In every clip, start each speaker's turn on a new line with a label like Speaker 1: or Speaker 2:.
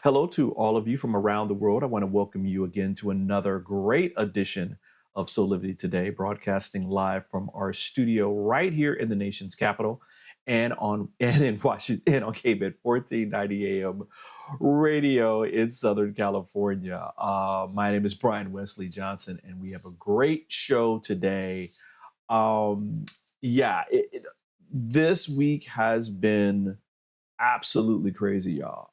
Speaker 1: Hello to all of you from around the world. I want to welcome you again to another great edition of SOULIVITY Today, broadcasting live from our studio right here in the nation's capital and in Washington on KBET 1490 AM radio in Southern California. My name is Brian Westley Johnson, and we have a great show today. Um, this week has been absolutely crazy, y'all.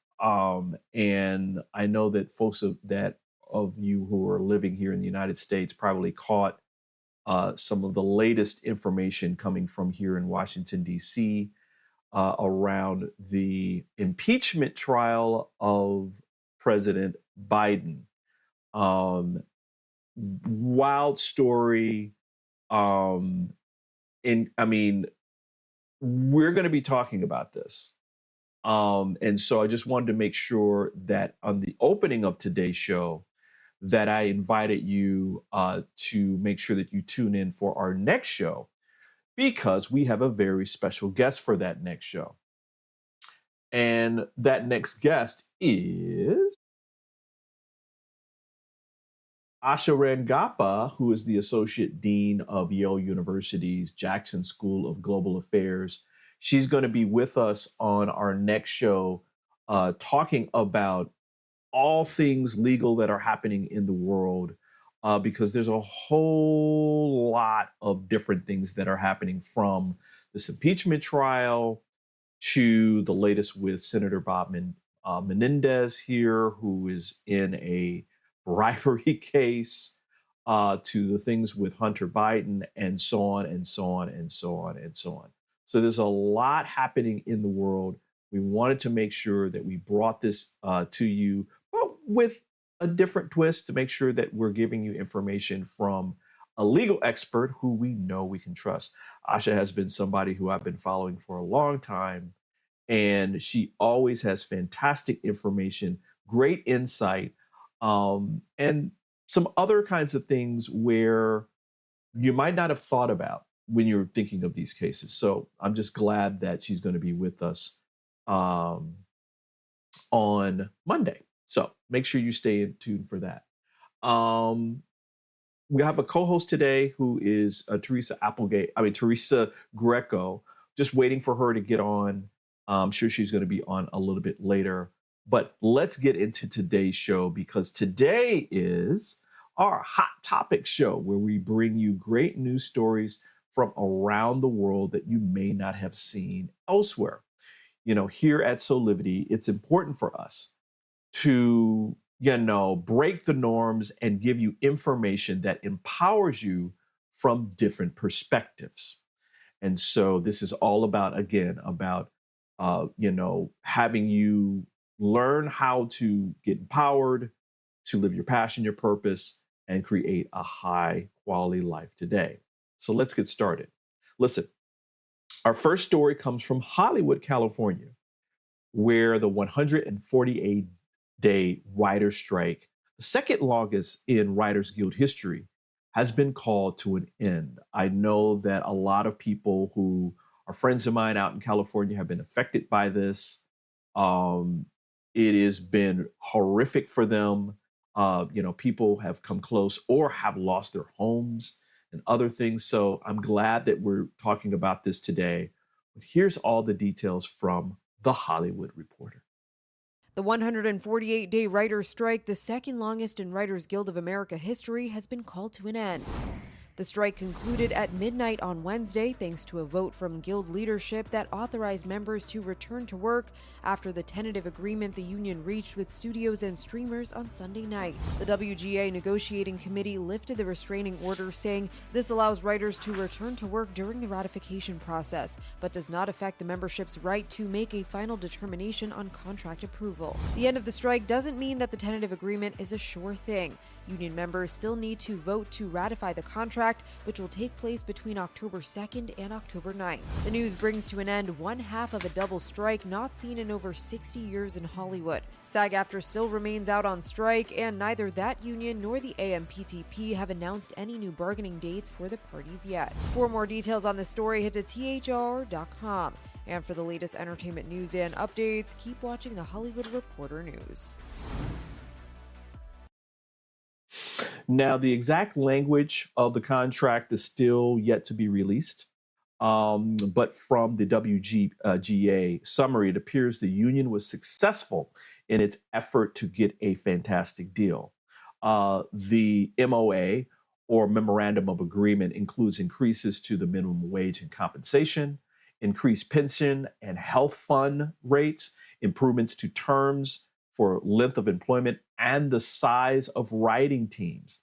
Speaker 1: And I know that of you who are living here in the United States probably caught some of the latest information coming from here in Washington, D.C. Around the impeachment trial of President Biden. Wild story. And I mean, we're going to be talking about this. And so I just wanted to make sure that on the opening of today's show, that I invited you to make sure that you tune in for our next show, because we have a very special guest for that next show. And that next guest is Asha Rangappa, who is the Associate Dean of Yale University's Jackson School of Global Affairs. She's going to be with us on our next show, talking about all things legal that are happening in the world, because there's a whole lot of different things that are happening, from this impeachment trial to the latest with Senator Bob Menendez here, who is in a bribery case, to the things with Hunter Biden, and so on and so on and so on and so on. So there's a lot happening in the world. We wanted to make sure that we brought this to you, but with a different twist, to make sure that we're giving you information from a legal expert who we know we can trust. Asha has been somebody who I've been following for a long time, and she always has fantastic information, great insight, and some other kinds of things where you might not have thought about when you're thinking of these cases. So I'm just glad that she's going to be with us on Monday. So make sure you stay tuned for that. We have a co-host today who is Teresa Greco, just waiting for her to get on. I'm sure she's going to be on a little bit later. But let's get into today's show, because today is our Hot Topic show, where we bring you great news stories from around the world that you may not have seen elsewhere. You know, here at SOULIVITY, it's important for us to, break the norms and give you information that empowers you from different perspectives. And so this is all about, having you learn how to get empowered, to live your passion, your purpose, and create a high quality life today. So let's get started. Listen, our first story comes from Hollywood, California, where the 148-day writer's strike, the second longest in Writers Guild history, has been called to an end. I know that a lot of people who are friends of mine out in California have been affected by this. It has been horrific for them. People have come close or have lost their homes and other things. So I'm glad that we're talking about this today. But here's all the details from The Hollywood Reporter.
Speaker 2: The 148-day writer's strike, the second longest in Writers Guild of America history, has been called to an end. The strike concluded at midnight on Wednesday thanks to a vote from guild leadership that authorized members to return to work after the tentative agreement the union reached with studios and streamers on Sunday night. The WGA negotiating committee lifted the restraining order, saying this allows writers to return to work during the ratification process, but does not affect the membership's right to make a final determination on contract approval. The end of the strike doesn't mean that the tentative agreement is a sure thing. Union members still need to vote to ratify the contract, which will take place between October 2nd and October 9th. The news brings to an end one half of a double strike not seen in over 60 years in Hollywood. SAG-AFTRA still remains out on strike, and neither that union nor the AMPTP have announced any new bargaining dates for the parties yet. For more details on this story, head to thr.com. And for the latest entertainment news and updates, keep watching the Hollywood Reporter News.
Speaker 1: Now, the exact language of the contract is still yet to be released, but from the WGA summary, it appears the union was successful in its effort to get a fantastic deal. The MOA, or Memorandum of Agreement, includes increases to the minimum wage and compensation, increased pension and health fund rates, improvements to terms for length of employment, and the size of writing teams,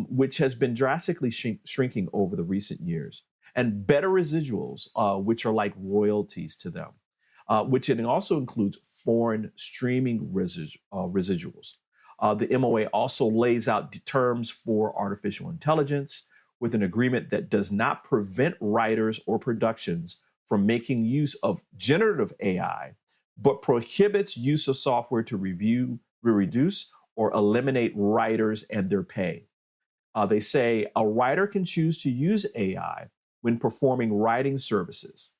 Speaker 1: which has been drastically shrinking over the recent years, and better residuals, which are like royalties to them, which it also includes foreign streaming residuals. The MOA also lays out the terms for artificial intelligence with an agreement that does not prevent writers or productions from making use of generative AI, but prohibits use of software to reduce or eliminate writers and their pay. They say a writer can choose to use AI when performing writing services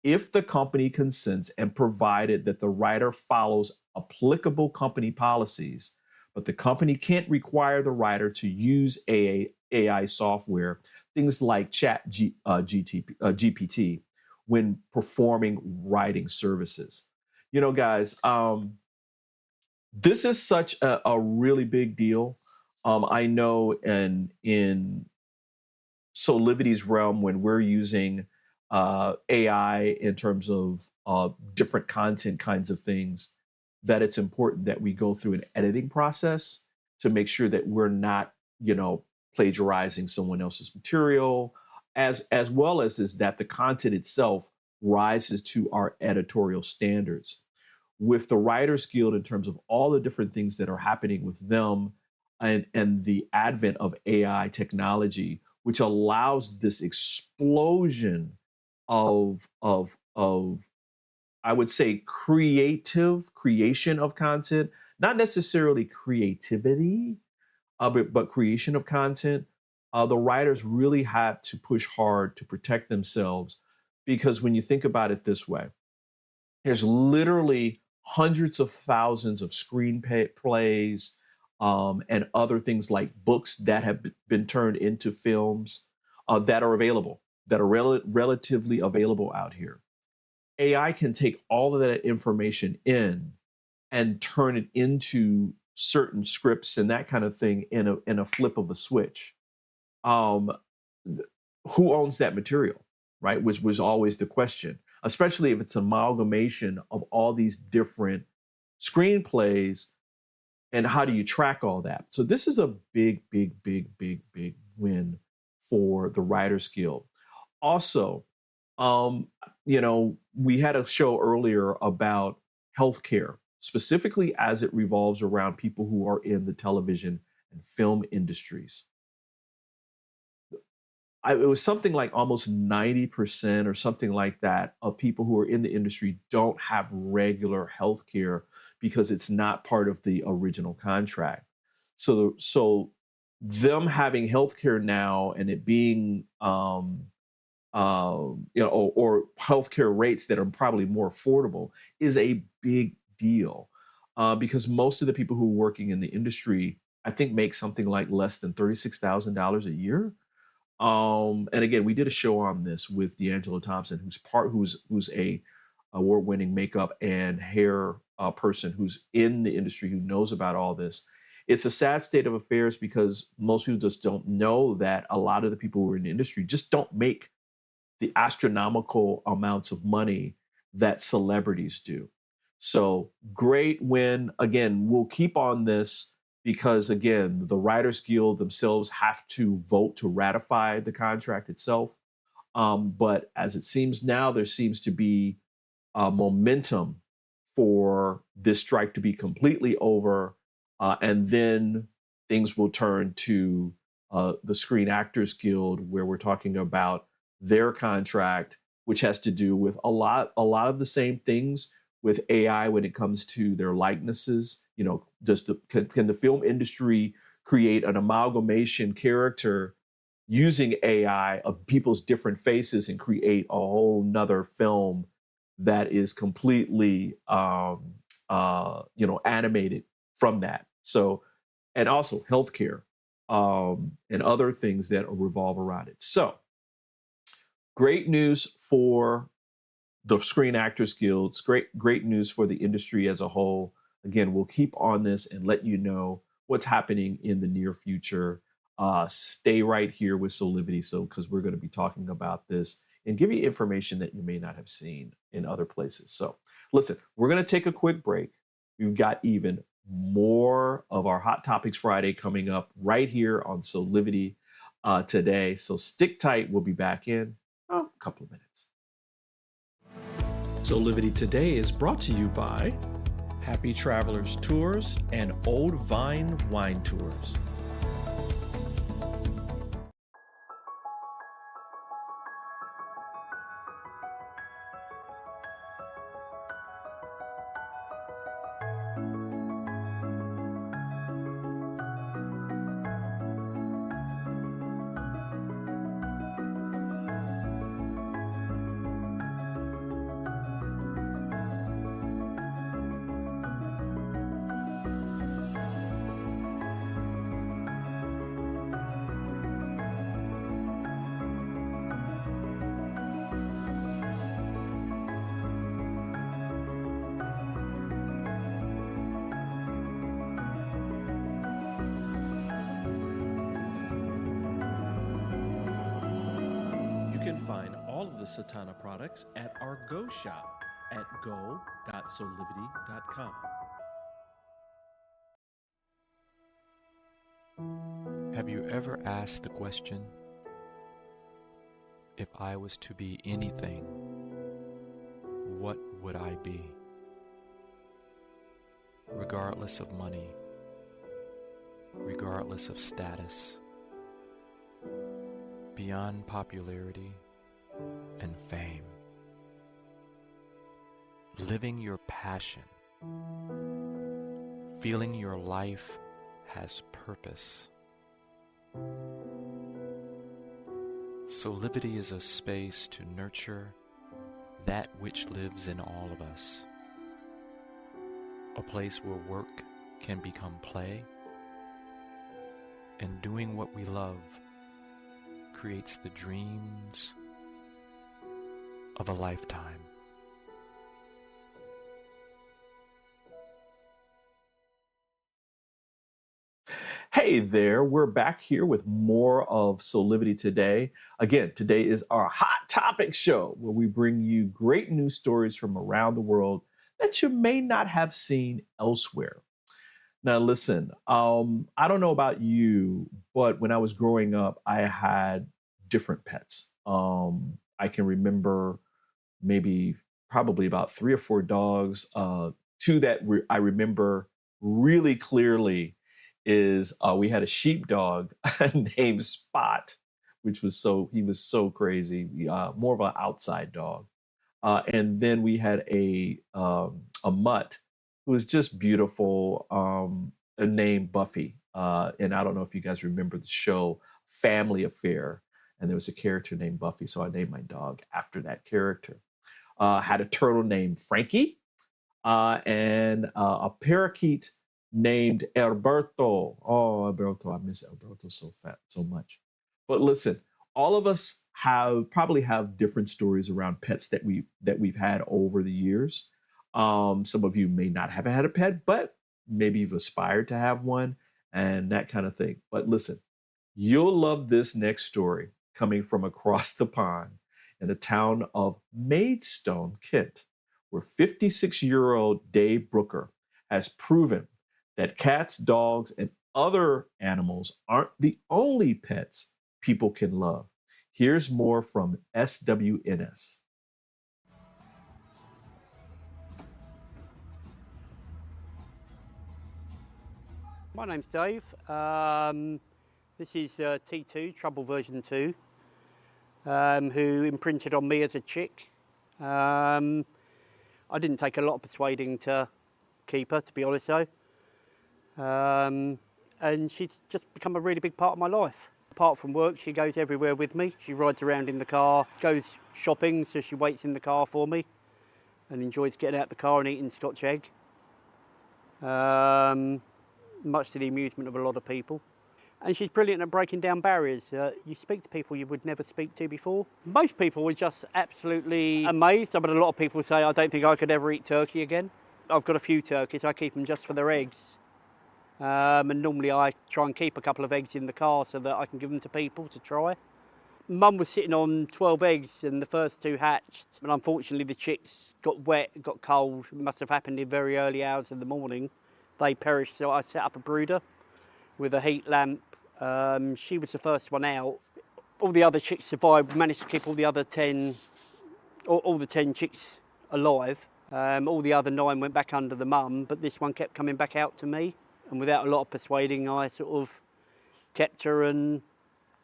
Speaker 1: if the company consents and provided that the writer follows applicable company policies, but the company can't require the writer to use AI software, things like GPT, when performing writing services. You know, guys, this is such a really big deal. I know in SOULIVITY's realm, when we're using AI in terms of different content kinds of things, that it's important that we go through an editing process to make sure that we're not, plagiarizing someone else's material, as well as is that the content itself rises to our editorial standards. With the Writers Guild, in terms of all the different things that are happening with them and the advent of AI technology, which allows this explosion of I would say creation of content, not necessarily creativity, but creation of content. The writers really had to push hard to protect themselves, because when you think about it this way, there's literally hundreds of thousands of screenplays and other things like books that have been turned into films that are available, that are relatively available out here. AI can take all of that information in and turn it into certain scripts and that kind of thing in a flip of a switch. Who owns that material, right? Which was always the question, especially if it's an amalgamation of all these different screenplays, and how do you track all that? So this is a big win for the Writers Guild. Also, we had a show earlier about healthcare, specifically as it revolves around people who are in the television and film industries. It was something like almost 90% or something like that of people who are in the industry don't have regular health care because it's not part of the original contract. So them having health care now and it being, or healthcare rates that are probably more affordable is a big deal, because most of the people who are working in the industry, I think, make something like less than $36,000 a year. And again, we did a show on this with D'Angelo Thompson, who's a award-winning makeup and hair person who's in the industry, who knows about all this. it's a sad state of affairs because most people just don't know that a lot of the people who are in the industry just don't make the astronomical amounts of money that celebrities do. So great win. Again, we'll keep on this because, again, the Writers Guild themselves have to vote to ratify the contract itself. But as it seems now, there seems to be momentum for this strike to be completely over. And then things will turn to the Screen Actors Guild, where we're talking about their contract, which has to do with a lot of the same things with AI when it comes to their likenesses. You know, can the film industry create an amalgamation character using AI of people's different faces and create a whole nother film that is completely animated from that. So, and also healthcare and other things that revolve around it. So great news for the Screen Actors Guilds. Great news for the industry as a whole. Again, we'll keep on this and let you know what's happening in the near future. Stay right here with SOULIVITY, because we're going to be talking about this and give you information that you may not have seen in other places. So listen, we're going to take a quick break. We've got even more of our Hot Topics Friday coming up right here on SOULIVITY today. So stick tight. We'll be back in a couple of minutes. SOULIVITY Today is brought to you by Happy Travelers Tours and Old Vine Wine Tours. Satana products at our Go shop at go.soulivity.com.
Speaker 3: Have you ever asked the question, if I was to be anything, what would I be? Regardless of money, regardless of status, beyond popularity and fame, living your passion, feeling your life has purpose. SOULIVITY is a space to nurture that which lives in all of us, a place where work can become play, and doing what we love creates the dreams of a lifetime.
Speaker 1: Hey there, we're back here with more of SOULIVITY Today. Again, today is our Hot Topics show where we bring you great news stories from around the world that you may not have seen elsewhere. Now listen, I don't know about you, but when I was growing up, I had different pets. I can remember probably about 3 or 4 dogs. Two that I remember really clearly is we had a sheepdog named Spot, he was so crazy, more of an outside dog. And then we had a mutt who was just beautiful, named Buffy. And I don't know if you guys remember the show Family Affair, and there was a character named Buffy, so I named my dog after that character. Had a turtle named Frankie, and a parakeet named Alberto. Oh, Alberto, I miss Alberto so much. But listen, all of us probably have different stories around pets that we've had over the years. Some of you may not have had a pet, but maybe you've aspired to have one. and that kind of thing. But listen, you'll love this next story coming from across the pond in the town of Maidstone, Kent, where 56-year-old Dave Brooker has proven that cats, dogs, and other animals aren't the only pets people can love. Here's more from SWNS.
Speaker 4: My name's Dave. This is T2, Trouble version 2, who imprinted on me as a chick. I didn't take a lot of persuading to keep her, to be honest though. And she's just become a really big part of my life. Apart from work, she goes everywhere with me. She rides around in the car, goes shopping, so she waits in the car for me and enjoys getting out the car and eating Scotch egg. Much to the amusement of a lot of people. And she's brilliant at breaking down barriers. You speak to people you would never speak to before. Most people were just absolutely amazed. But a lot of people say, I don't think I could ever eat turkey again. I've got a few turkeys, I keep them just for their eggs. And normally I try and keep a couple of eggs in the car so that I can give them to people to try. Mum was sitting on 12 eggs and the first 2 hatched. And unfortunately the chicks got wet, got cold. It must have happened in very early hours of the morning. They perished, so I set up a brooder with a heat lamp. She was the first one out. All the other chicks survived, managed to keep all the other 10, all the 10 chicks alive. All the other 9 went back under the mum, but this one kept coming back out to me. And without a lot of persuading, I sort of kept her and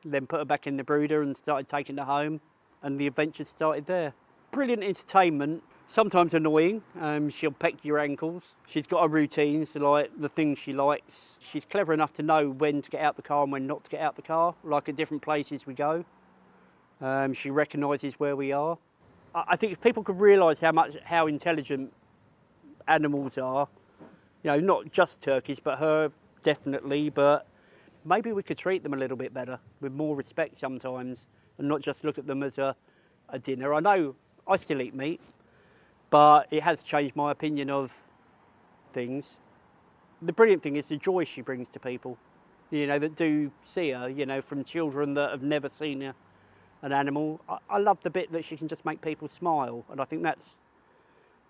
Speaker 4: then put her back in the brooder and started taking her home. And the adventure started there. Brilliant entertainment. Sometimes annoying. She'll peck your ankles. She's got her routines, like the things she likes. She's clever enough to know when to get out the car and when not to get out the car, like at different places we go. She recognises where we are. I think if people could realise how intelligent animals are, you know, not just turkeys, but her definitely, but maybe we could treat them a little bit better, with more respect sometimes, and not just look at them as a dinner. I know I still eat meat, but it has changed my opinion of things. The brilliant thing is the joy she brings to people, you know, that do see her, you know, from children that have never seen an animal. I love the bit that she can just make people smile, and I think that's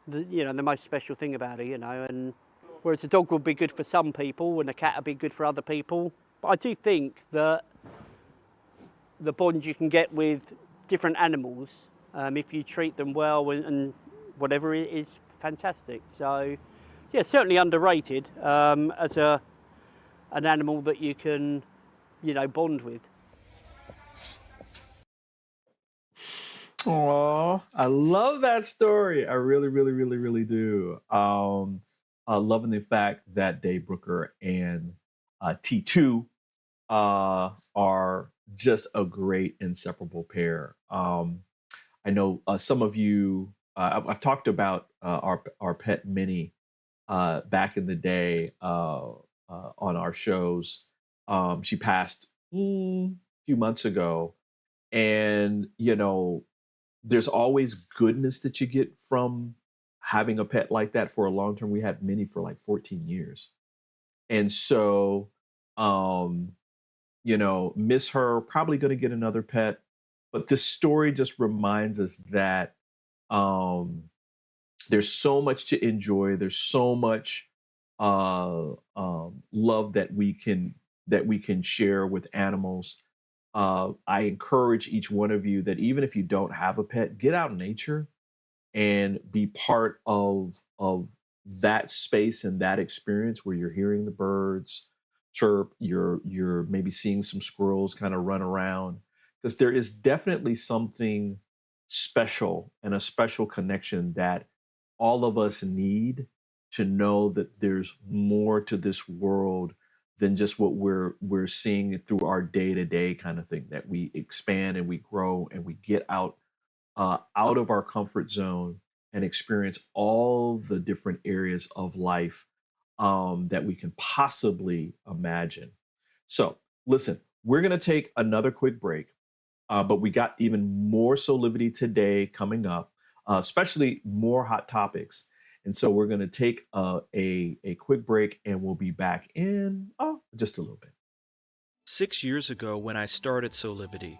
Speaker 4: the most special thing about her, you know. And whereas a dog will be good for some people and a cat will be good for other people, but I do think that the bond you can get with different animals, if you treat them well and whatever, it is fantastic. So yeah, certainly underrated as an animal that you can, you know, bond with.
Speaker 1: Oh, I love that story. I really, really, really, really do. Loving the fact that Dave Brooker and T2 are just a great inseparable pair. I know some of you. I've talked about our pet Minnie back in the day on our shows. She passed a few months ago, and you know, there's always goodness that you get from having a pet like that for a long term. We had Minnie for like 14 years, and so you know, miss her. Probably going to get another pet, but this story just reminds us that there's so much to enjoy. There's so much love that we can share with animals. I encourage each one of you that even if you don't have a pet, get out in nature and be part of that space and that experience where you're hearing the birds chirp, you're maybe seeing some squirrels kind of run around, because there is definitely something special and a special connection that all of us need to know that there's more to this world than just what we're seeing through our day-to-day kind of thing, that we expand and we grow and we get out of our comfort zone and experience all the different areas of life that we can possibly imagine. So listen, we're going to take another quick break, but we got even more Soulivity today coming up, especially more hot topics. And so we're going to take a quick break, and we'll be back in just a little bit.
Speaker 3: 6 years ago, when I started SOULIVITY,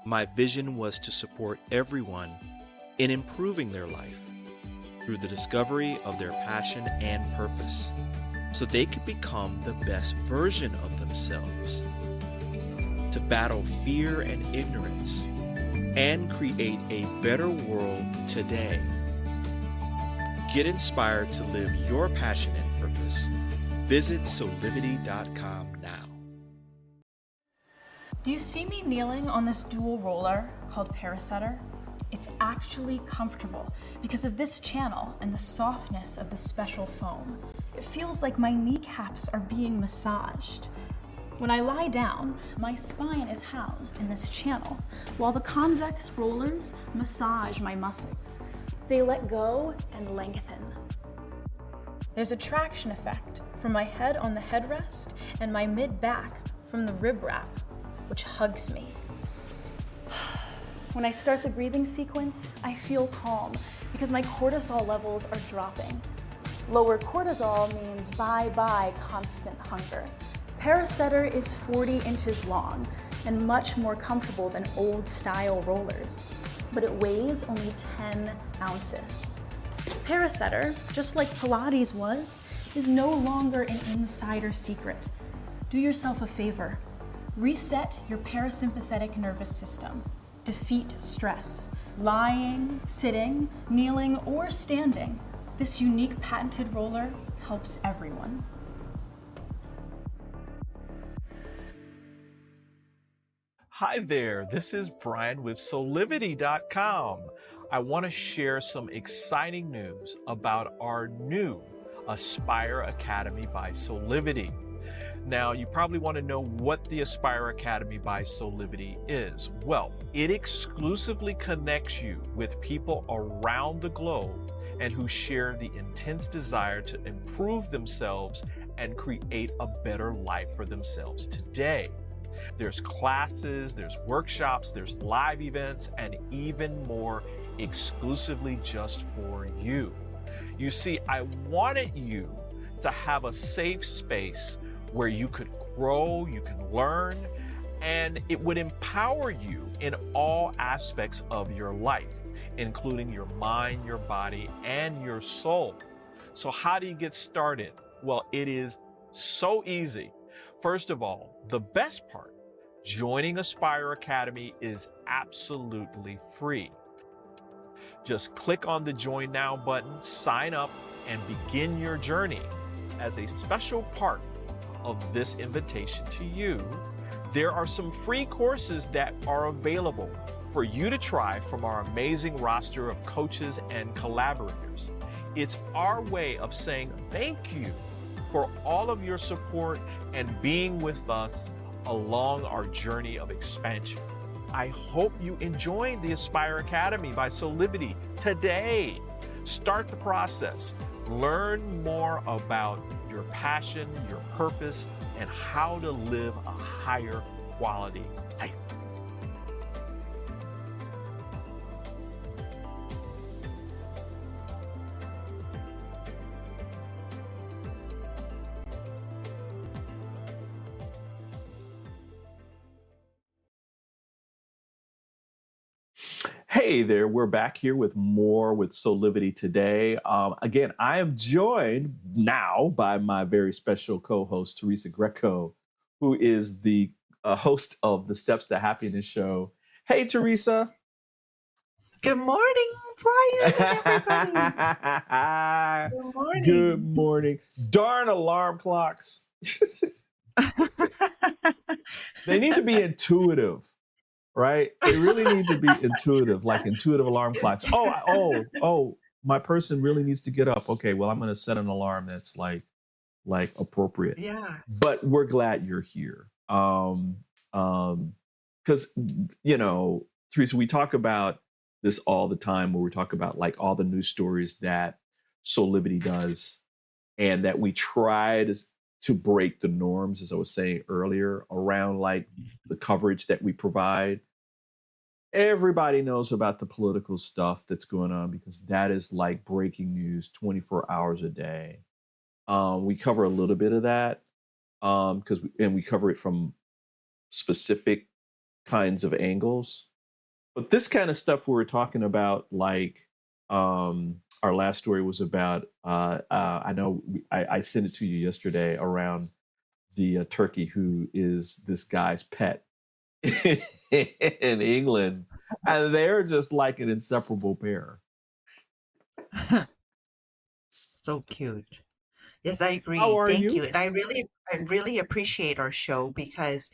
Speaker 3: my vision was to support everyone in improving their life through the discovery of their passion and purpose, so they could become the best version of themselves, to battle fear and ignorance, and create a better world today. Get inspired to live your passion and purpose. Visit SOULIVITY.com now.
Speaker 5: Do you see me kneeling on this dual roller called Parasetter? It's actually comfortable because of this channel and the softness of the special foam. It feels like my kneecaps are being massaged. When I lie down, my spine is housed in this channel, while the convex rollers massage my muscles. They let go and lengthen. There's a traction effect from my head on the headrest and my mid-back from the rib wrap, which hugs me. When I start the breathing sequence, I feel calm because my cortisol levels are dropping. Lower cortisol means bye-bye constant hunger. Parasetter is 40 inches long and much more comfortable than old-style rollers, but it weighs only 10 ounces. Parasetter, just like Pilates was, is no longer an insider secret. Do yourself a favor. Reset your parasympathetic nervous system. Defeat stress. Lying, sitting, kneeling, or standing. This unique patented roller helps everyone.
Speaker 1: Hi there, this is Brian with SOULIVITY.com. I want to share some exciting news about our new Aspire Academy by SOULIVITY. Now, you probably want to know what the Aspire Academy by SOULIVITY is. Well, it exclusively connects you with people around the globe and who share the intense desire to improve themselves and create a better life for themselves today. There's classes, there's workshops, there's live events, and even more exclusively just for you. You see, I wanted you to have a safe space where you could grow, you can learn, and it would empower you in all aspects of your life, including your mind, your body, and your soul. So how do you get started? Well, it is so easy. First of all, the best part, joining Aspire Academy is absolutely free. Just click on the Join Now button, sign up, and begin your journey. As a special part of this invitation to you, there are some free courses that are available for you to try from our amazing roster of coaches and collaborators. It's our way of saying thank you for all of your support and being with us along our journey of expansion. I hope you enjoyed the Aspire Academy by SOULIVITY today. Start the process. Learn more about your passion, your purpose, and how to live a higher quality life. Hey there, we're back here with more with SOULIVITY today. Again, I am joined now by my very special co-host, Teresa Greco, who is the host of the Steps to Happiness show. Hey, Teresa.
Speaker 6: Good morning, Brian, everybody. Good morning.
Speaker 1: Good morning. Darn alarm clocks. They need to be intuitive. Right? They really need to be intuitive, like intuitive alarm clocks. Oh, my person really needs to get up. Okay, well, I'm going to set an alarm that's like appropriate.
Speaker 6: Yeah.
Speaker 1: But we're glad you're here. Because, Teresa, we talk about this all the time where we talk about like all the news stories that SOULIVITY does and that we try to break the norms, as I was saying earlier, around like the coverage that we provide. Everybody knows about the political stuff that's going on because that is like breaking news 24 hours a day. We cover a little bit of that. because we cover it from specific kinds of angles. But this kind of stuff we were talking about, like our last story was about, I know I sent it to you yesterday, around the turkey who is this guy's pet in England. And they're just like an inseparable pair.
Speaker 6: So cute. Yes, I agree.
Speaker 1: How are
Speaker 6: Thank
Speaker 1: you?
Speaker 6: you. And I really appreciate our show because,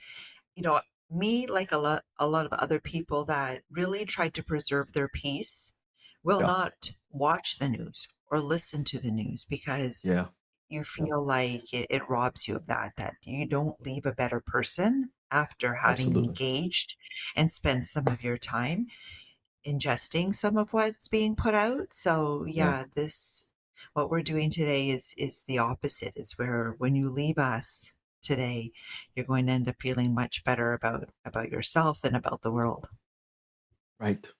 Speaker 6: you know, me, like a lot of other people that really try to preserve their peace, will
Speaker 1: Yeah.
Speaker 6: not watch the news or listen to the news because
Speaker 1: Yeah.
Speaker 6: you feel like it robs you of that you don't leave a better person after having
Speaker 1: Absolutely.
Speaker 6: engaged and spent some of your time ingesting some of what's being put out. So
Speaker 1: Yeah.
Speaker 6: yeah, this what we're doing today is the opposite. Is where when you leave us today, you're going to end up feeling much better about yourself and about the world.
Speaker 1: Right.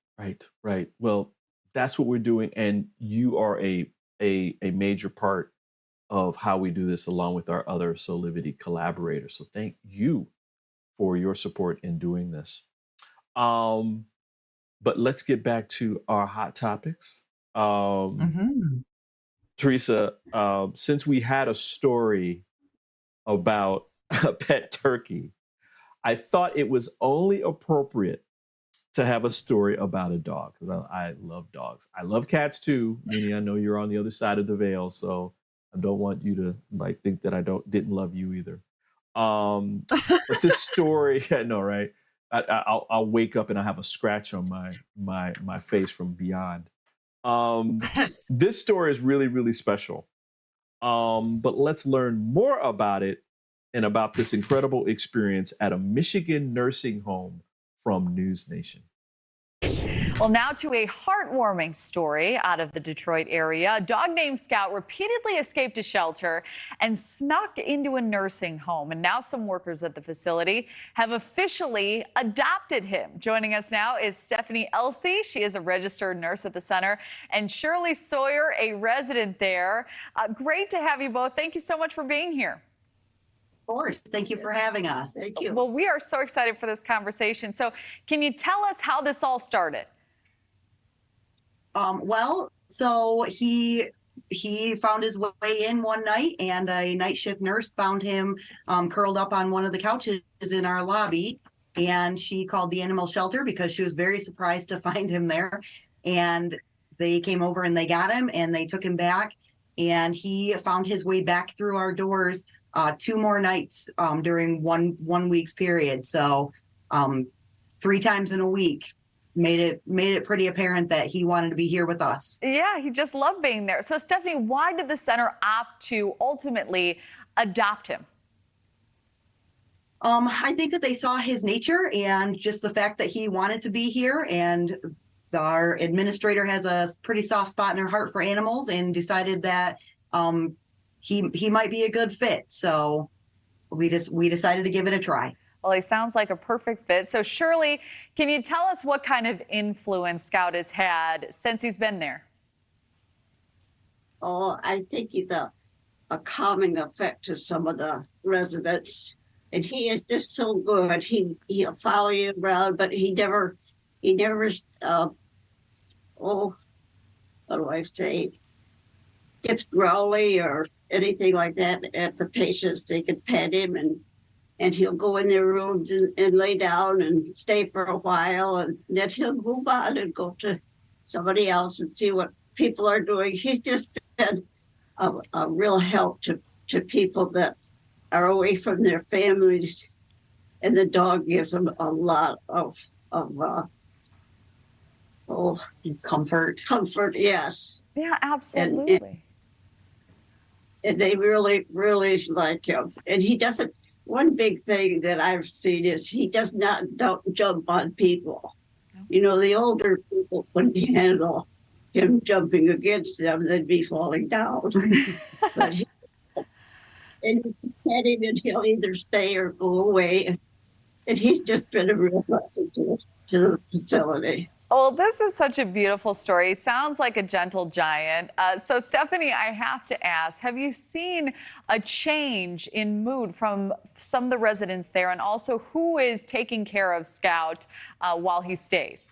Speaker 1: Well, that's what we're doing. And you are a major part of how we do this, along with our other SOULIVITY collaborators. So thank you for your support in doing this. But let's get back to our hot topics.
Speaker 6: Mm-hmm.
Speaker 1: Teresa, since we had a story about a pet turkey, I thought it was only appropriate to have a story about a dog, because I love dogs. I love cats too, meaning I know you're on the other side of the veil, so I don't want you to like think that I didn't love you either. But this story, I know, right? I'll wake up and I have a scratch on my face from beyond. This story is really, really special. But let's learn more about it and about this incredible experience at a Michigan nursing home from News Nation.
Speaker 7: Well, now to a heartwarming story out of the Detroit area. A dog named Scout repeatedly escaped a shelter and snuck into a nursing home. And now some workers at the facility have officially adopted him. Joining us now is Stephanie Elsey. She is a registered nurse at the center, and Shirley Sawyer, a resident there. Great to have you both. Thank you so much for being here.
Speaker 8: Of course. Thank you for having us. Thank you.
Speaker 7: Well, we are so excited for this conversation. So can you tell us how this all started?
Speaker 8: So he found his way in one night, and a night shift nurse found him curled up on one of the couches in our lobby. And she called the animal shelter because she was very surprised to find him there. And they came over and they got him and they took him back. And he found his way back through our doors 2 more nights during one week's period. So 3 times in a week. Made it pretty apparent that he wanted to be here with us.
Speaker 7: Yeah, he just loved being there. So Stephanie, why did the center opt to ultimately adopt him?
Speaker 8: I think that they saw his nature and just the fact that he wanted to be here, and our administrator has a pretty soft spot in her heart for animals and decided that he might be a good fit. So we decided to give it a try.
Speaker 7: Well, he sounds like a perfect fit. So Shirley, can you tell us what kind of influence Scout has had since he's been there?
Speaker 9: Oh, I think he's a calming effect to some of the residents. And he is just so good. He'll follow you around, but he never, what do I say, gets growly or anything like that at the patients. They can pet him, and he'll go in their rooms and lay down and stay for a while, and then he'll move on and go to somebody else and see what people are doing. He's just been a real help to people that are away from their families, and the dog gives them a lot of
Speaker 8: Comfort.
Speaker 9: Comfort, yes.
Speaker 7: Yeah, absolutely.
Speaker 9: And they really, really like him. And he doesn't. One big thing that I've seen is he don't jump on people. You know, the older people couldn't handle him jumping against them; they'd be falling down. But you can pet him, and he'll either stay or go away. And he's just been a real blessing to the facility.
Speaker 7: Well, this is such a beautiful story. Sounds like a gentle giant. So, Stephanie, I have to ask, have you seen a change in mood from some of the residents there? And also, who is taking care of Scout while he stays?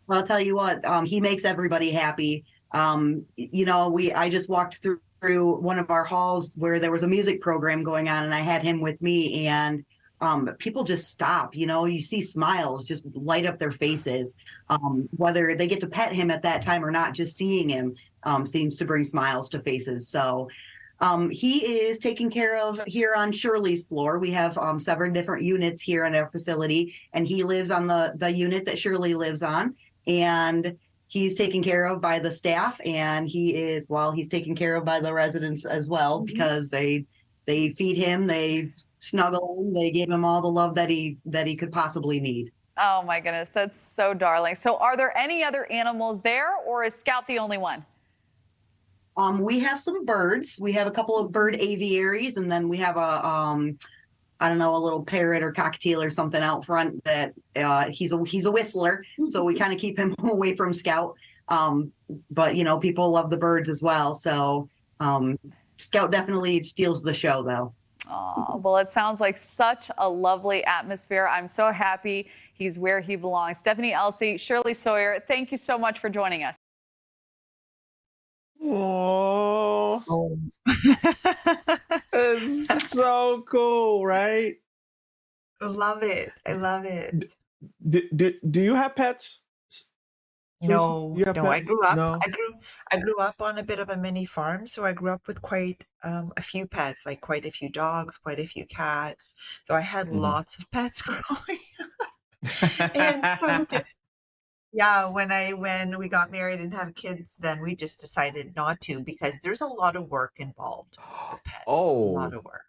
Speaker 8: Well, I'll tell you what, he makes everybody happy. I just walked through one of our halls where there was a music program going on, and I had him with me, and people just stop. You see smiles just light up their faces. Whether they get to pet him at that time or not, just seeing him seems to bring smiles to faces. So he is taken care of here on Shirley's floor. We have 7 different units here in our facility, and he lives on the unit that Shirley lives on. And he's taken care of by the staff, and he's taken care of by the residents as well, because they feed him, they snuggle him, they give him all the love that he could possibly need.
Speaker 7: Oh, my goodness. That's so darling. So, are there any other animals there, or is Scout the only one?
Speaker 8: We have some birds. We have a couple of bird aviaries, and then we have a little parrot or cockatiel or something out front that he's a whistler, so we kind of keep him away from Scout. But people love the birds as well, so Scout definitely steals the show, though.
Speaker 7: Oh, well, it sounds like such a lovely atmosphere. I'm so happy he's where he belongs. Stephanie Elsey, Shirley Sawyer, thank you so much for joining us.
Speaker 1: Oh, it's so cool, right?
Speaker 6: I love it. I love it.
Speaker 1: Do you have pets? Teresa,
Speaker 6: No,
Speaker 1: you have
Speaker 6: no, I
Speaker 1: pets?
Speaker 6: grew up.
Speaker 1: No.
Speaker 6: I grew up on a bit of a mini farm, so I grew up with quite a few pets, like quite a few dogs, quite a few cats. So I had
Speaker 1: Mhm.
Speaker 6: lots of pets growing up. And so just yeah, when we got married and have kids, then we just decided not to, because there's a lot of work involved with pets. A lot
Speaker 1: Oh,
Speaker 6: of work.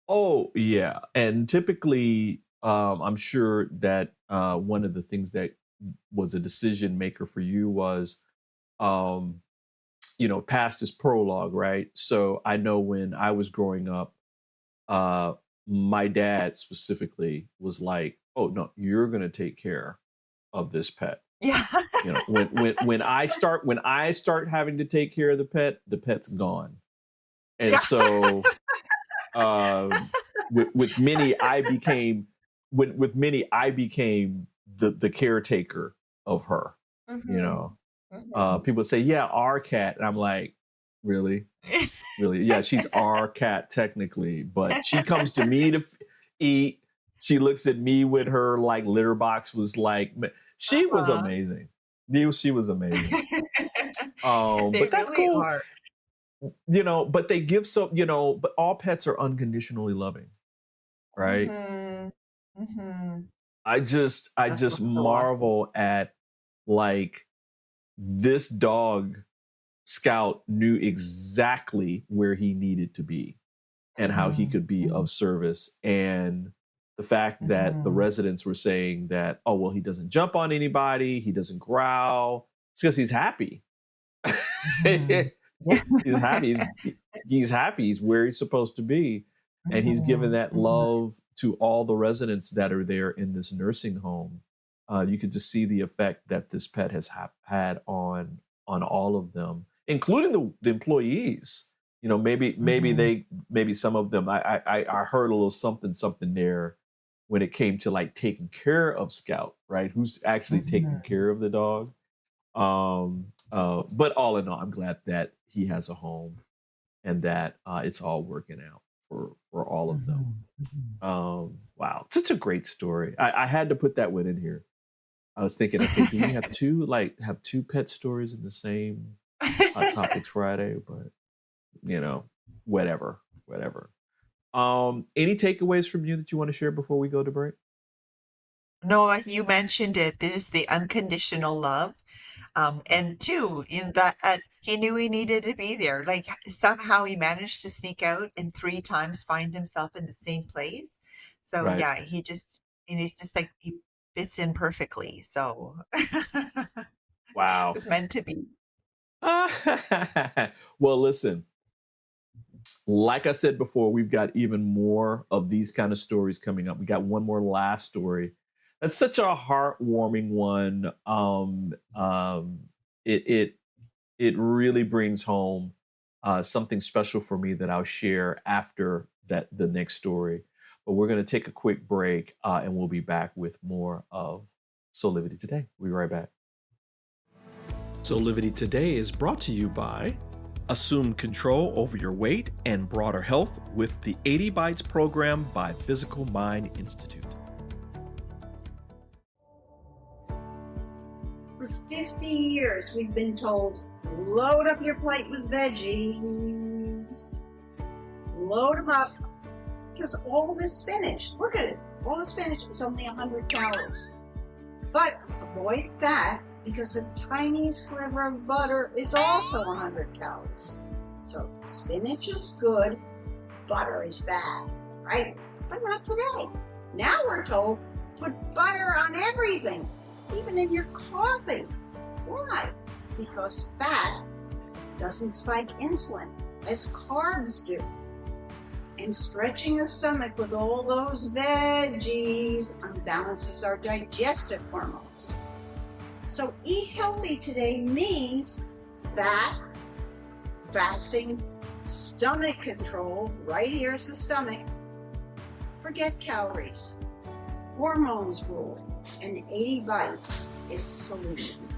Speaker 1: oh, yeah. And typically, I'm sure that one of the things that was a decision maker for you was, um, past is prologue, right? So I know when I was growing up, uh, my dad specifically was like, "Oh no, you're going to take care of this pet."
Speaker 6: Yeah.
Speaker 1: When I start having to take care of the pet's gone. And
Speaker 6: Yeah.
Speaker 1: so with Minnie, I became the caretaker of her.
Speaker 6: Mhm.
Speaker 1: People say, "Yeah, our cat," and I'm like, "Really, really? Yeah, she's our cat technically, but she comes to me to eat. She looks at me with her like litter box. Was like, she was
Speaker 6: Uh-huh.
Speaker 1: amazing. She was amazing.
Speaker 6: They
Speaker 1: But that's
Speaker 6: really
Speaker 1: cool,
Speaker 6: are.
Speaker 1: but they give but all pets are unconditionally loving, right?
Speaker 6: Mhm. Mhm.
Speaker 1: I just
Speaker 6: That's what's so awesome.
Speaker 1: marvel at, like, this dog Scout knew exactly where he needed to be and how he
Speaker 6: Mhm.
Speaker 1: could be
Speaker 6: Mhm.
Speaker 1: of service. And the fact that the
Speaker 6: Mhm.
Speaker 1: residents were saying that, "Oh, well, he doesn't jump on anybody, he doesn't growl," it's because he's happy.
Speaker 6: Mhm. Yeah.
Speaker 1: He's happy. He's happy. He's where he's supposed to be, and he's given
Speaker 6: Mhm.
Speaker 1: that
Speaker 6: Mhm.
Speaker 1: love to all the residents that are there in this nursing home. You could just see the effect that this pet has had on all of them, including the employees.
Speaker 6: Mhm.
Speaker 1: Maybe some of them. I heard a little something there when it came to like taking care of Scout, right? Who's actually taking
Speaker 6: Mhm.
Speaker 1: care of the dog? But all in all, I'm glad that he has a home and that it's all working out for all of them.
Speaker 6: Mhm. Mhm.
Speaker 1: Wow, such a great story. I had to put that one in here. I was thinking, okay, do we have two pet stories in the same Hot Topics Friday? But you know, whatever. Any takeaways from you that you want to share before we go to break?
Speaker 6: No, you mentioned it. This is the unconditional love. And two, in that he knew he needed to be there. Like somehow he managed to sneak out and 3 times find himself in the same place. So
Speaker 1: Right.
Speaker 6: yeah, and he's just like he fits in perfectly. So it
Speaker 1: Wow.
Speaker 6: was meant to be.
Speaker 1: Well, listen, like I said before, we've got even more of these kind of stories coming up. We got one more last story That's such a heartwarming one. It it really brings home something special for me that I'll share after the next story. But we're going to take a quick break, and we'll be back with more of SOULIVITY Today. We'll be right back. SOULIVITY Today is brought to you by Assume control over your weight and broader health with the 80 Bites program by Physical Mind Institute.
Speaker 9: For 50 years, we've been told, load up your plate with veggies. Load them up. Because all this spinach, look at it, all the spinach is only 100 calories. But avoid fat, because a tiny sliver of butter is also 100 calories. So spinach is good, butter is bad, right? But not today. Now we're told, put butter on everything, even in your coffee. Why? Because fat doesn't spike insulin, as carbs do. And stretching the stomach with all those veggies unbalances our digestive hormones. So eat healthy today means fat, fasting, stomach control, right here's the stomach. Forget calories. Hormones rule, and 80 Bites is the solution.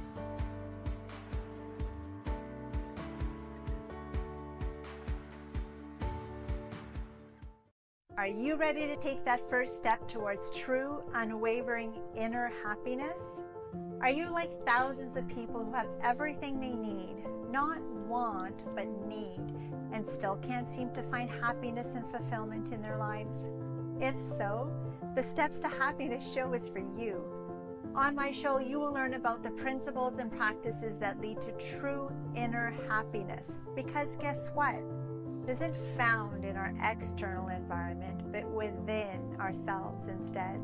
Speaker 10: Are you ready to take that first step towards true, unwavering inner happiness? Are you like thousands of people who have everything they need, not want, but need, and still can't seem to find happiness and fulfillment in their lives? If so, the Steps to Happiness show is for you. On my show, you will learn about the principles and practices that lead to true inner happiness. Because guess what? It isn't found in our external environment, but within ourselves instead.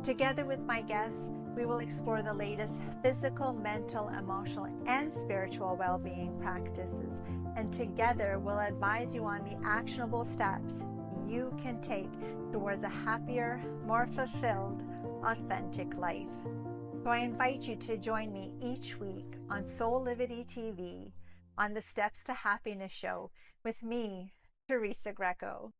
Speaker 10: Together with my guests, we will explore the latest physical, mental, emotional, and spiritual well-being practices. And together, we'll advise you on the actionable steps you can take towards a happier, more fulfilled, authentic life. So I invite you to join me each week on SOULIVITY TV on the Steps to Happiness show with me, Teresa Greco.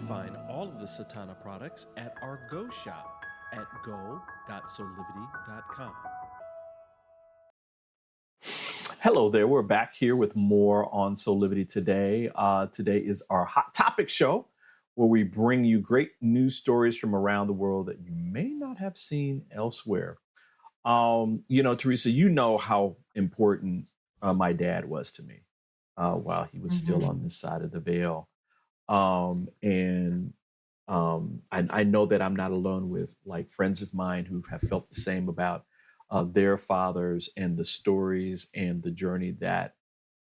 Speaker 1: Find all of the Satana products at our Go shop at go.soulivity.com. Hello there. We're back here with more on SOULIVITY Today. Today is our Hot Topic show, where we bring you great news stories from around the world that you may not have seen elsewhere. Teresa, you know how important my dad was to me while he was still on this side of the veil. I know that I'm not alone with like friends of mine who have felt the same about their fathers and the stories and the journey that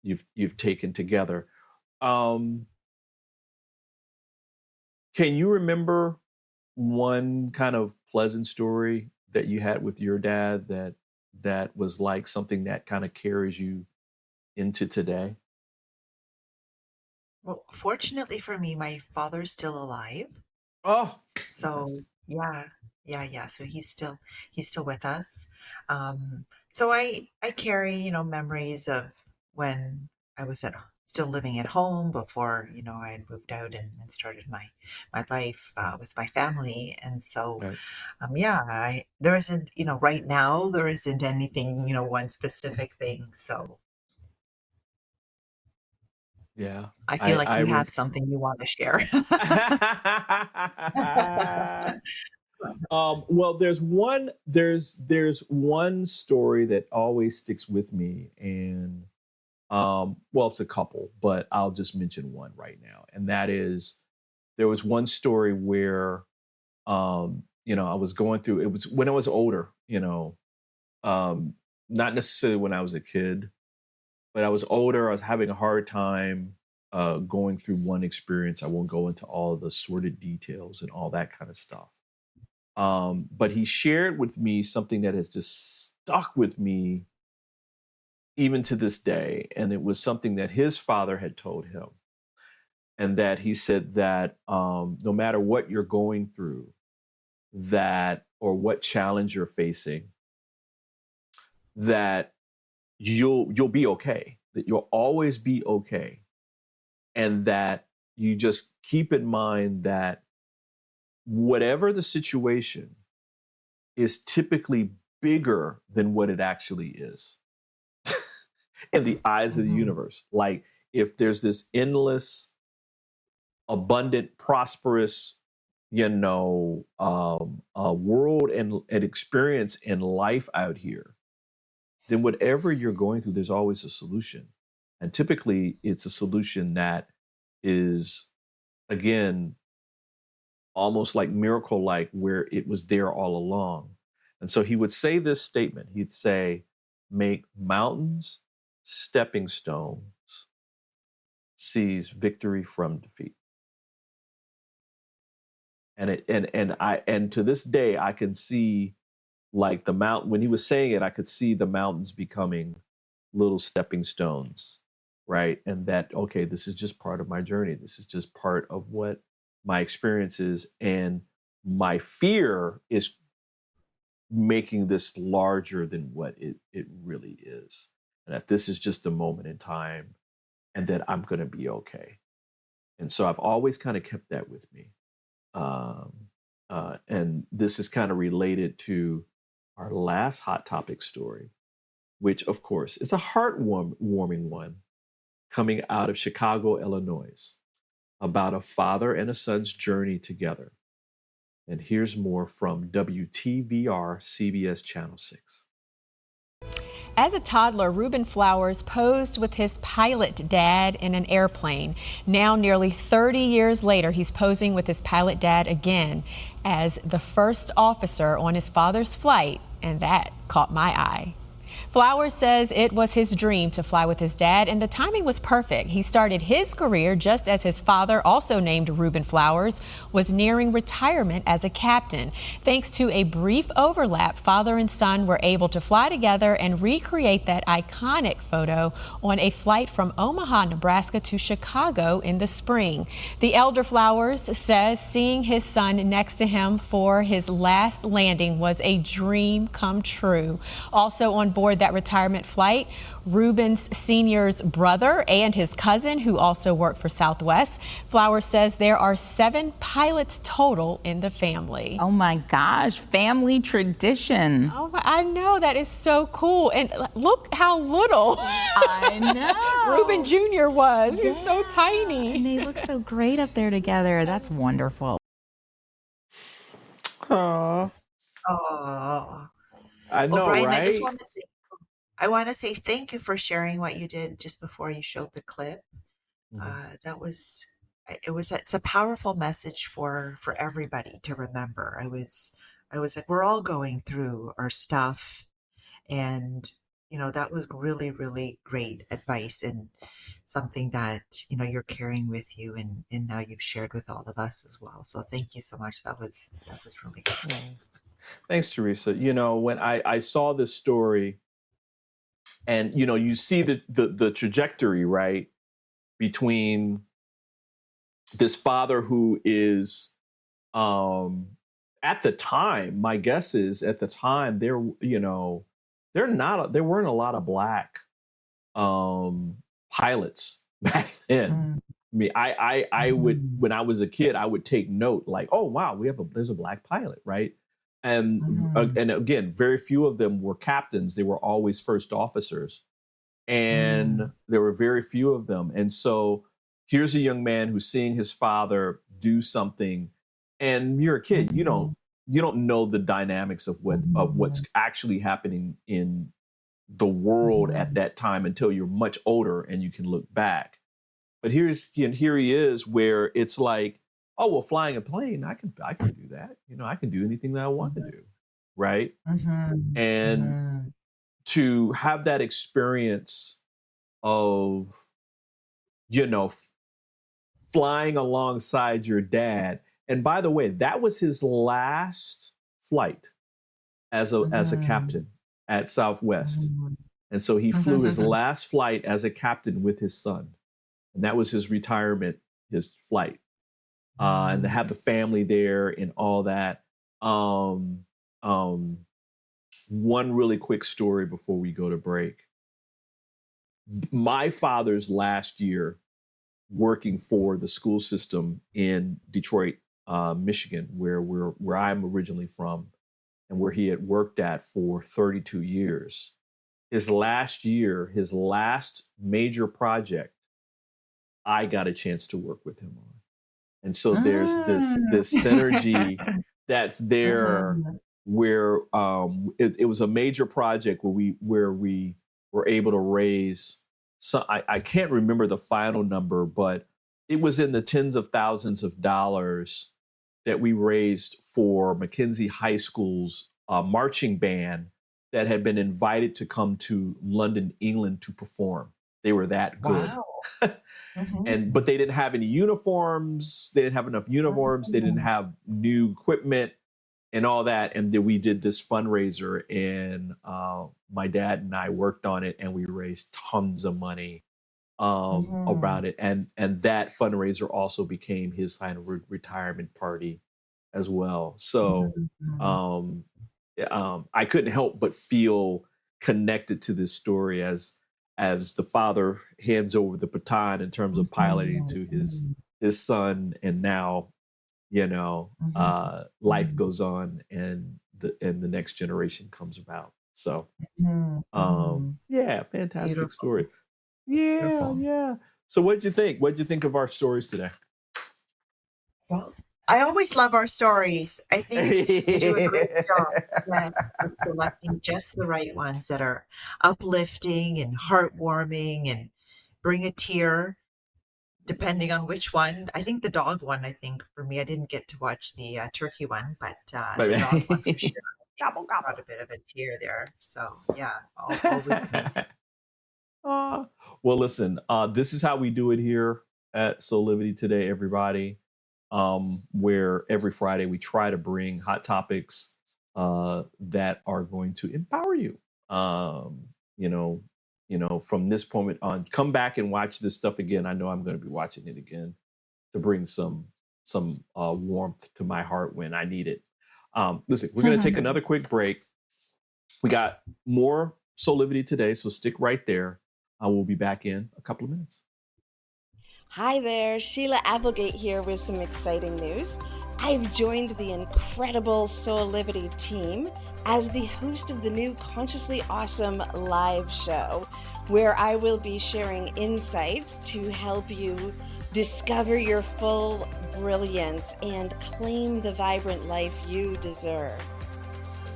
Speaker 1: you've taken together. Can you remember one kind of pleasant story that you had with your dad that was like something that kind of carries you into today?
Speaker 6: Well, fortunately for me, my father's still alive.
Speaker 1: Oh,
Speaker 6: So yeah. So he's still with us. So I carry, memories of when I was still living at home before, I had moved out and started my life with my family. And so,
Speaker 1: right.
Speaker 6: there isn't, right now there isn't anything, one specific thing. So
Speaker 1: Yeah.
Speaker 6: I feel like
Speaker 1: I
Speaker 6: you have something you want to share.
Speaker 1: well, there's one story that always sticks with me, and well, it's a couple, but I'll just mention one right now, and that is there was one story where I was going through, it was when I was older, not necessarily when I was a kid, but I was older. I was having a hard time going through one experience. I won't go into all of the sordid details and all that kind of stuff. But he shared with me something that has just stuck with me even to this day. And it was something that his father had told him. And that he said that no matter what you're going through, that or what challenge you're facing, that you'll be okay, that you'll always be okay. And that you just keep in mind that whatever the situation is typically bigger than what it actually is in the eyes of the universe. Like if there's this endless, abundant, prosperous, world and experience in life out here, then whatever you're going through, there's always a solution. And typically it's a solution that is, again, almost like miracle like, where it was there all along. And so he would say this statement. He'd say, make mountains stepping stones, seize victory from defeat. And to this day I can see, like, the mountain, when he was saying it, I could see the mountains becoming little stepping stones, right? And that, okay, this is just part of my journey. This is just part of what my experience is. And my fear is making this larger than what it really is. And that this is just a moment in time and that I'm going to be okay. And so I've always kind of kept that with me. And this is kind of related to our last hot topic story, which of course is a heartwarming one coming out of Chicago, Illinois, about a father and a son's journey together. And here's more from WTVR CBS Channel 6.
Speaker 11: As a toddler, Reuben Flowers posed with his pilot dad in an airplane. Now, nearly 30 years later, he's posing with his pilot dad again as the first officer on his father's flight, and that caught my eye. Flowers says it was his dream to fly with his dad, and the timing was perfect. He started his career just as his father, also named Reuben Flowers, was nearing retirement as a captain. Thanks to a brief overlap, father and son were able to fly together and recreate that iconic photo on a flight from Omaha, Nebraska to Chicago in the spring. The elder Flowers says seeing his son next to him for his last landing was a dream come true. Also on board that retirement flight, Reuben's senior's brother and his cousin, who also work for Southwest. Flowers says there are 7 pilots total in the family.
Speaker 12: Oh my gosh, family tradition.
Speaker 11: Oh, I know, that is so cool. And look how little
Speaker 12: I know
Speaker 11: Reuben Jr. was. He's so tiny.
Speaker 12: And they look so great up there together. That's wonderful.
Speaker 1: Aww.
Speaker 6: Oh,
Speaker 1: I know,
Speaker 6: Brian,
Speaker 1: right?
Speaker 6: I want to say thank you for sharing what you did just before you showed the clip. It's a powerful message for everybody to remember. I was like, we're all going through our stuff, and that was really, really great advice and something that you're carrying with you, and now you've shared with all of us as well. So thank you so much. That was really good.
Speaker 1: Thanks, Teresa. When I saw this story, and you see the trajectory, right, between this father who is at the time, my guess is at the time there weren't a lot of black pilots back then. I mean, I would, when I was a kid, I would take note, like, oh wow, there's a black pilot, right? And again, very few of them were captains. They were always first officers, and there were very few of them. And so here's a young man who's seeing his father do something, and you're a kid. You don't know the dynamics of what's actually happening in the world at that time until you're much older and you can look back. But here he is, where it's like, oh, well, flying a plane, I can do that. I can do anything that I want to do, right? And to have that experience of, flying alongside your dad. And by the way, that was his last flight as a captain at Southwest. And so he flew his last flight as a captain with his son. And that was his retirement, his flight. And to have the family there and all that. One really quick story before we go to break. My father's last year working for the school system in Detroit, Michigan, where I'm originally from, and where he had worked at for 32 years. His last year, his last major project, I got a chance to work with him on. And so there's this synergy that's there where it was a major project where we were able to raise. So I can't remember the final number, but it was in the tens of thousands of dollars that we raised for Mackenzie High School's marching band that had been invited to come to London, England to perform. They were that good. Wow. But they didn't have any uniforms. They didn't have enough uniforms. They didn't have new equipment and all that. And then we did this fundraiser, and my dad and I worked on it, and we raised tons of money about it. And that fundraiser also became his kind of retirement party as well. So I couldn't help but feel connected to this story as the father hands over the baton in terms of piloting to his son, and now, life goes on, and the next generation comes about. So, yeah, fantastic Beautiful. Story. Yeah, Beautiful. Yeah. So, what'd you think? What'd you think of our stories today?
Speaker 6: Well, I always love our stories. I think you do a great job of selecting just the right ones that are uplifting and heartwarming and bring a tear, depending on which one. I think the dog one, for me, I didn't get to watch the turkey one, but the dog one for sure. Got a bit of a tear there. So, yeah, always amazing.
Speaker 1: Well, listen, this is how we do it here at SOULIVITY Today, everybody. Where every Friday we try to bring hot topics that are going to empower you. From this point on, come back and watch this stuff again. I know I'm going to be watching it again to bring some warmth to my heart when I need it. Listen, we're going to take another quick break. We got more SOULIVITY Today, so stick right there. We'll be back in a couple of minutes.
Speaker 13: Hi there, Sheila Applegate here with some exciting news. I've joined the incredible SOULIVITY team as the host of the new Consciously Awesome live show, where I will be sharing insights to help you discover your full brilliance and claim the vibrant life you deserve.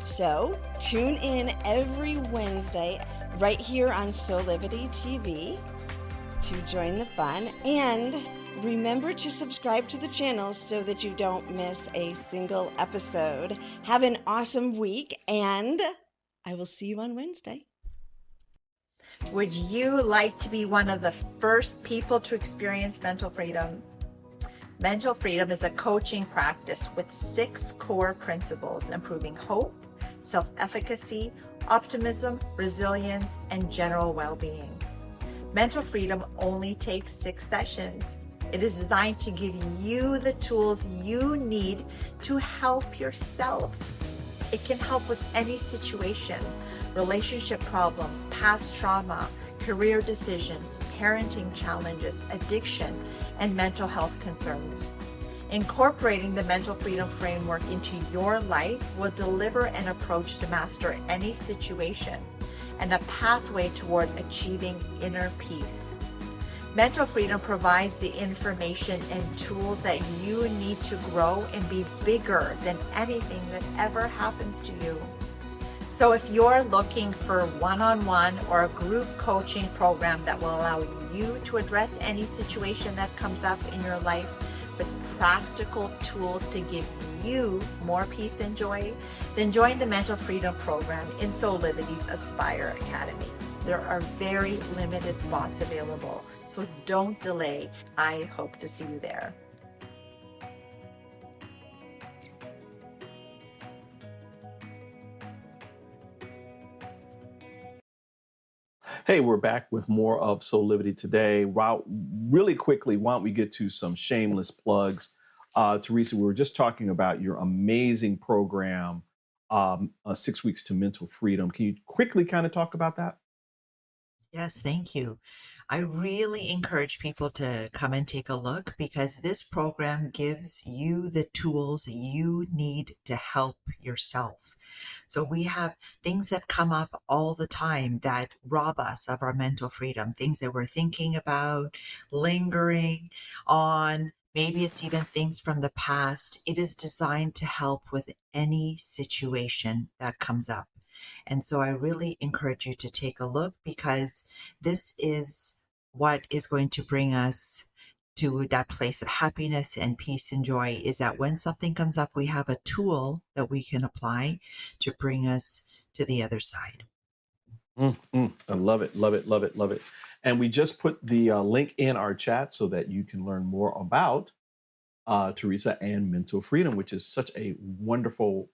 Speaker 13: So tune in every Wednesday right here on SOULIVITY TV to join the fun, and remember to subscribe to the channel so that you don't miss a single episode. Have an awesome week, and I will see you on Wednesday.
Speaker 6: Would you like to be one of the first people to experience mental freedom? Mental freedom is a coaching practice with 6 core principles: improving hope, self-efficacy, optimism, resilience, and general well-being. Mental freedom only takes 6 sessions. It is designed to give you the tools you need to help yourself. It can help with any situation: relationship problems, past trauma, career decisions, parenting challenges, addiction, and mental health concerns. Incorporating the mental freedom framework into your life will deliver an approach to master any situation and a pathway toward achieving inner peace. Mental Freedom provides the information and tools that you need to grow and be bigger than anything that ever happens to you. So if you're looking for one-on-one or a group coaching program that will allow you to address any situation that comes up in your life with practical tools to give you more peace and joy, then join the Mental Freedom Program in SOULivity's Aspire Academy. There are very limited spots available, so don't delay. I hope to see you there.
Speaker 1: Hey, we're back with more of SOULiVity Today. Really quickly, why don't we get to some shameless plugs? Teresa, we were just talking about your amazing program, 6 Weeks to Mental Freedom. Can you quickly kind of talk about that?
Speaker 6: Yes, thank you. I really encourage people to come and take a look because this program gives you the tools you need to help yourself. So we have things that come up all the time that rob us of our mental freedom, things that we're thinking about, lingering on. Maybe it's even things from the past. It is designed to help with any situation that comes up. And so I really encourage you to take a look because this is what is going to bring us to that place of happiness and peace and joy, is that when something comes up, we have a tool that we can apply to bring us to the other side.
Speaker 1: I love it, love it, love it, love it. And we just put the link in our chat so that you can learn more about Teresa and Mental Freedom, which is such a wonderful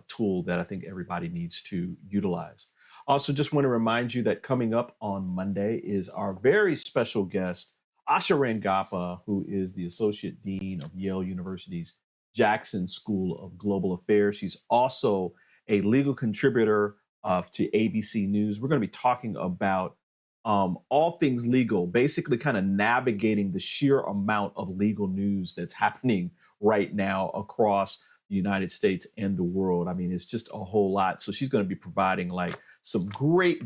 Speaker 1: tool that I think everybody needs to utilize. Also, just want to remind you that coming up on Monday is our very special guest, Asha Rangappa, who is the Associate Dean of Yale University's Jackson School of Global Affairs. She's also a legal contributor to ABC News. We're going to be talking about all things legal, basically kind of navigating the sheer amount of legal news that's happening right now across the United States and the world. I mean, it's just a whole lot. So she's going to be providing like some great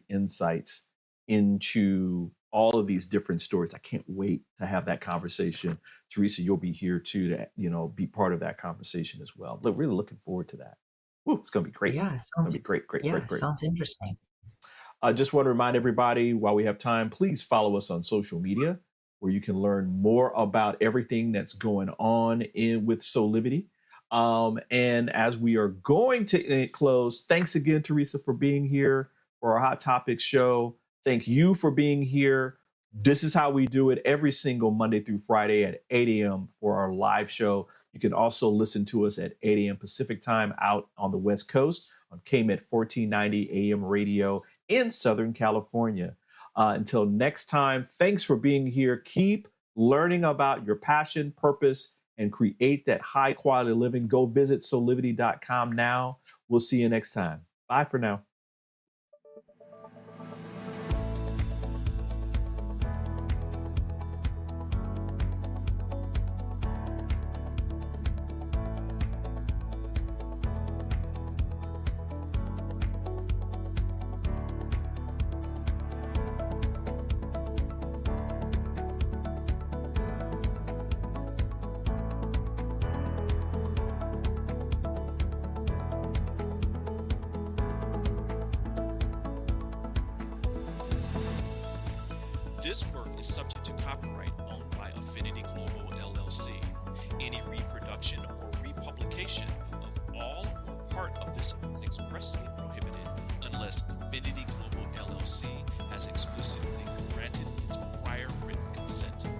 Speaker 1: insights into all of these different stories. I can't wait to have that conversation. Teresa, you'll be here too to, be part of that conversation as well. But really looking forward to that. Woo, it's going to be great.
Speaker 6: Yeah, sounds
Speaker 1: great.
Speaker 6: Sounds interesting.
Speaker 1: I just want to remind everybody, while we have time, please follow us on social media, where you can learn more about everything that's going on with SOULiVity. And as we are going to close, thanks again, Teresa, for being here for our Hot Topics show. Thank you for being here. This is how we do it every single Monday through Friday at 8 a.m. for our live show. You can also listen to us at 8 a.m. Pacific time out on the West Coast on KMET 1490 AM radio in Southern California. Until next time, thanks for being here. Keep learning about your passion, purpose, and create that high quality living. Go visit soulivity.com now. We'll see you next time. Bye for now.
Speaker 3: This work is subject to copyright owned by Affinity Global LLC. Any reproduction or republication of all or part of this is expressly prohibited unless Affinity Global LLC has explicitly granted its prior written consent.